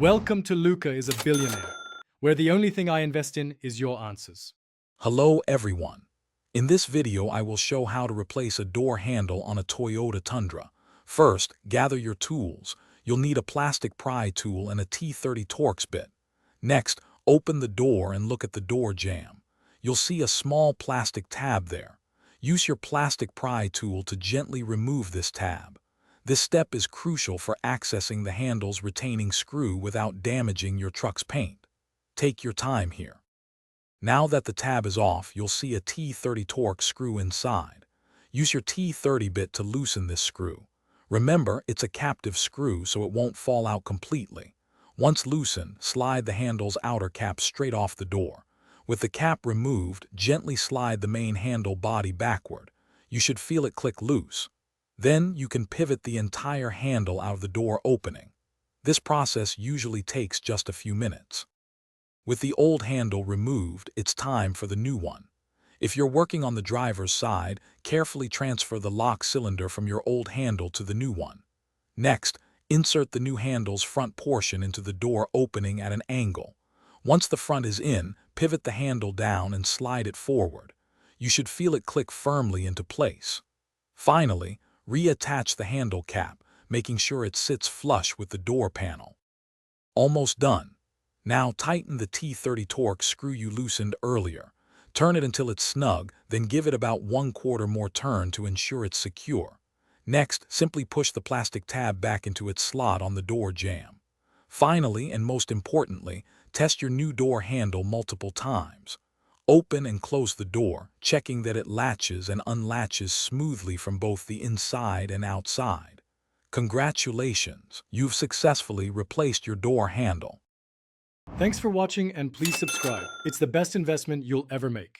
Welcome to Luca is a Billionaire, where the only thing I invest in is your answers. Hello everyone. In this video I will show how to replace a door handle on a Toyota Tundra. First, gather your tools. You'll need a plastic pry tool and a T30 Torx bit. Next, open the door and look at the door jamb. You'll see a small plastic tab there. Use your plastic pry tool to gently remove this tab. This step is crucial for accessing the handle's retaining screw without damaging your truck's paint. Take your time here. Now that the tab is off, you'll see a T30 Torx screw inside. Use your T30 bit to loosen this screw. Remember, it's a captive screw, so it won't fall out completely. Once loosened, slide the handle's outer cap straight off the door. With the cap removed, gently slide the main handle body backward. You should feel it click loose. Then you can pivot the entire handle out of the door opening. This process usually takes just a few minutes. With the old handle removed, it's time for the new one. If you're working on the driver's side, carefully transfer the lock cylinder from your old handle to the new one. Next, insert the new handle's front portion into the door opening at an angle. Once the front is in, pivot the handle down and slide it forward. You should feel it click firmly into place. Finally, reattach the handle cap, making sure it sits flush with the door panel. Almost done. Now tighten the T30 Torx screw you loosened earlier. Turn it until it's snug, then give it about 1/4 more turn to ensure it's secure. Next, simply push the plastic tab back into its slot on the door jamb. Finally, and most importantly, test your new door handle multiple times. Open and close the door, checking that it latches and unlatches smoothly from both the inside and outside. Congratulations, you've successfully replaced your door handle. Thanks for watching and please subscribe. It's the best investment you'll ever make.